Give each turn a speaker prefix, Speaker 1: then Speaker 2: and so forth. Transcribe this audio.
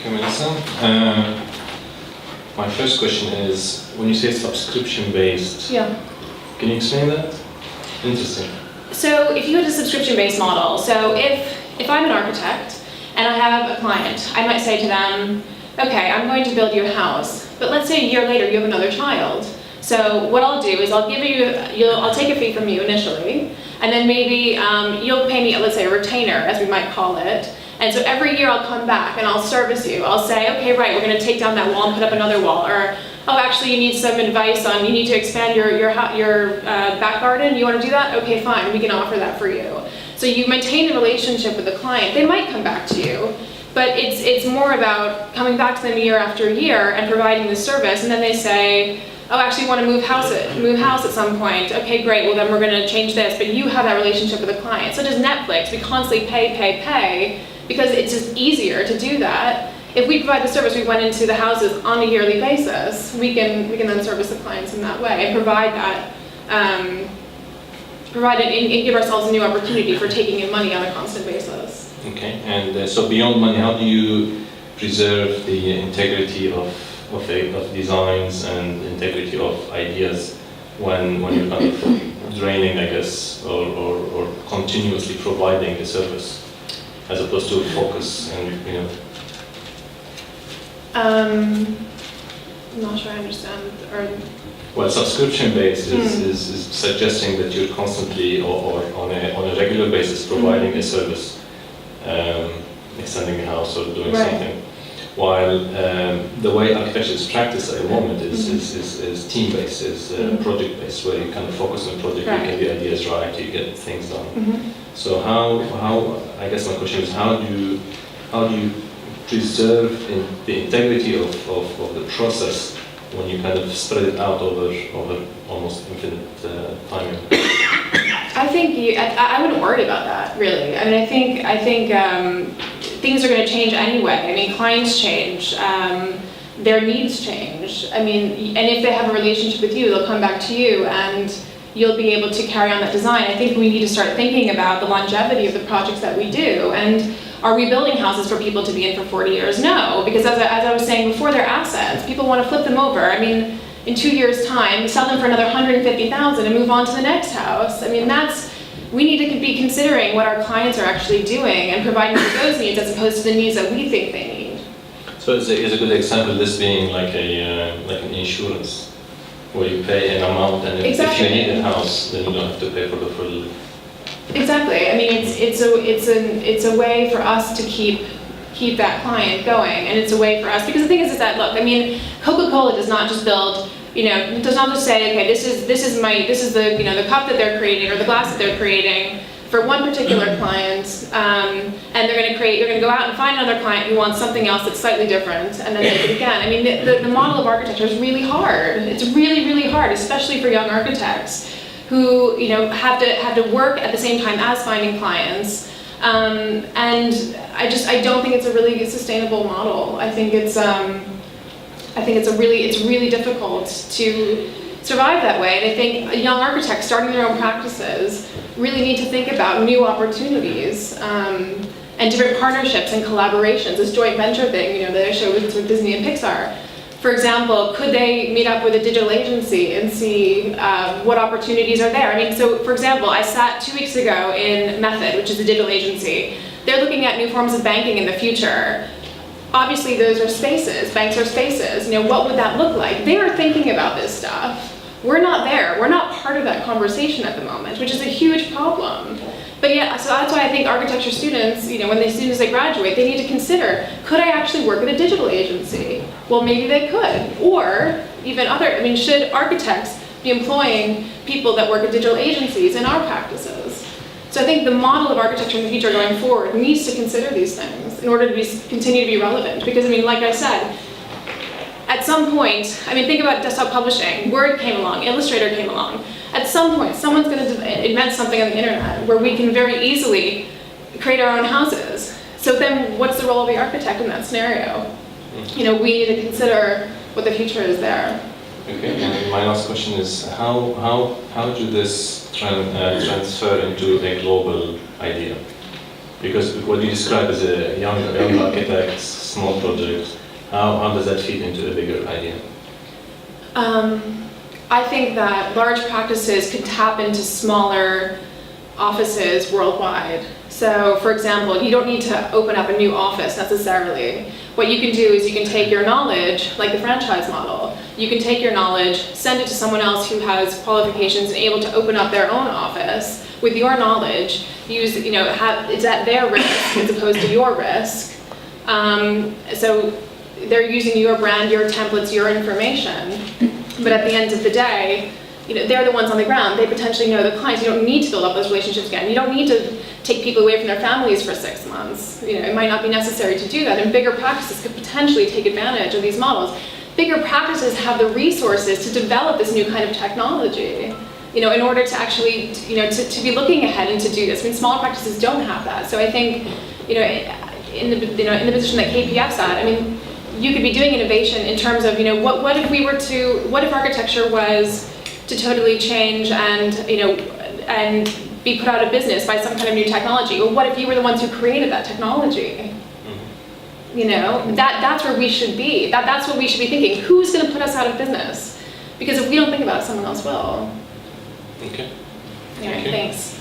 Speaker 1: you, Melissa. My first question is, when you say subscription-based,
Speaker 2: Yeah.
Speaker 1: can you explain that? Interesting.
Speaker 2: So if you had a subscription-based model, so if I'm an architect and I have a client, I might say to them, okay, I'm going to build you a house, but let's say a year later you have another child. So what I'll do is I'll take a fee from you initially, and then maybe you'll pay me, let's say, a retainer, as we might call it. And so every year I'll come back and I'll service you. I'll say, okay, right, we're going to take down that wall and put up another wall. Or, oh, actually, you need some advice on, you need to expand your back garden. You want to do that? Okay, fine, we can offer that for you. So you maintain the relationship with the client. They might come back to you, but it's more about coming back to them year after year and providing the service. And then they say, oh, actually, you want to move house at some point. Okay, great, well, then we're going to change this. But you have that relationship with the client. So does Netflix. We constantly pay, because it's just easier to do that. If we provide the service, we went into the houses on a yearly basis, we can then service the clients in that way and provide that, and give ourselves a new opportunity for taking in money on a constant basis.
Speaker 1: Okay, and so beyond money, how do you preserve the integrity of designs and integrity of ideas when you're kind of draining, I guess, or continuously providing the service, as opposed to focus and, you know?
Speaker 2: I'm not sure I understand.
Speaker 1: Well, subscription-based is suggesting that you're constantly or on a regular basis providing a service, extending a house or doing something. While the way architecture is practiced at the moment is team-based, is project-based, where you kind of focus on the project, you get the ideas right, you get things done. So how I guess my question is, how do you preserve the integrity of the process when you kind of spread it out over almost infinite time?
Speaker 2: I think I wouldn't worry about that, really. I mean, I think things are going to change anyway. I mean, clients change, their needs change. I mean, and if they have a relationship with you, they'll come back to you, and you'll be able to carry on that design. I think we need to start thinking about the longevity of the projects that we do. And are we building houses for people to be in for 40 years? No, because as I was saying before, they're assets. People want to flip them over. I mean, in 2 years' time, sell them for another $150,000 and move on to the next house. I mean, we need to be considering what our clients are actually doing and providing for those needs as opposed to the needs that we think they need.
Speaker 1: So is a good example this being like an insurance, where you pay an amount, and if you need a house, then you don't have to pay for the full.
Speaker 2: Exactly. I mean, it's a way for us to keep that client going, and it's a way for us, because the thing is that, look, I mean, Coca-Cola does not just build, does not just say, okay, this is the the cup that they're creating or the glass that they're creating for one particular client, and they're going to go out and find another client who wants something else that's slightly different, and then make it again. I mean, the model of architecture is really hard. It's really, really hard, especially for young architects who have to work at the same time as finding clients. And I don't think it's a really sustainable model. I think it's really difficult to survive that way. And I think young architects starting their own practices really need to think about new opportunities and different partnerships and collaborations. This joint venture thing, that I showed with Disney and Pixar. For example, could they meet up with a digital agency and see what opportunities are there? I mean, so for example, I sat 2 weeks ago in Method, which is a digital agency. They're looking at new forms of banking in the future. Obviously, those are spaces. Banks are spaces. What would that look like? They are thinking about this stuff. We're not there. We're not part of that conversation at the moment, which is a huge problem. But yeah, so that's why I think architecture students, when as soon as they graduate, they need to consider, could I actually work at a digital agency? Well, maybe they could. Or even should architects be employing people that work at digital agencies in our practices? So I think the model of architecture in the future going forward needs to consider these things in order to continue to be relevant. Because, like I said, at some point, think about desktop publishing. Word came along, Illustrator came along. At some point, someone's going to invent something on the internet where we can very easily create our own houses. So then what's the role of the architect in that scenario? We need to consider what the future is there.
Speaker 1: Okay, and my last question is, how do this transfer into a global idea? Because what you describe as a young architect, small project, how does that fit into a bigger idea?
Speaker 2: I think that large practices could tap into smaller offices worldwide. So, for example, you don't need to open up a new office necessarily. What you can do is you can take your knowledge, like the franchise model, you can take your knowledge, send it to someone else who has qualifications and able to open up their own office with your knowledge, it's at their risk as opposed to your risk. So they're using your brand, your templates, your information. But at the end of the day, they're the ones on the ground. They potentially know the clients. You don't need to build up those relationships again. You don't need to take people away from their families for 6 months. It might not be necessary to do that. And bigger practices could potentially take advantage of these models. Bigger practices have the resources to develop this new kind of technology, in order to actually, to be looking ahead and to do this. I mean, smaller practices don't have that. So I think, in the position that KPF's at, I mean, you could be doing innovation in terms of, what if architecture was to totally change and be put out of business by some kind of new technology? Or what if you were the ones who created that technology? That's where we should be. That's what we should be thinking. Who's going to put us out of business? Because if we don't think about it, someone else will.
Speaker 1: Okay.
Speaker 2: Anyway, thanks.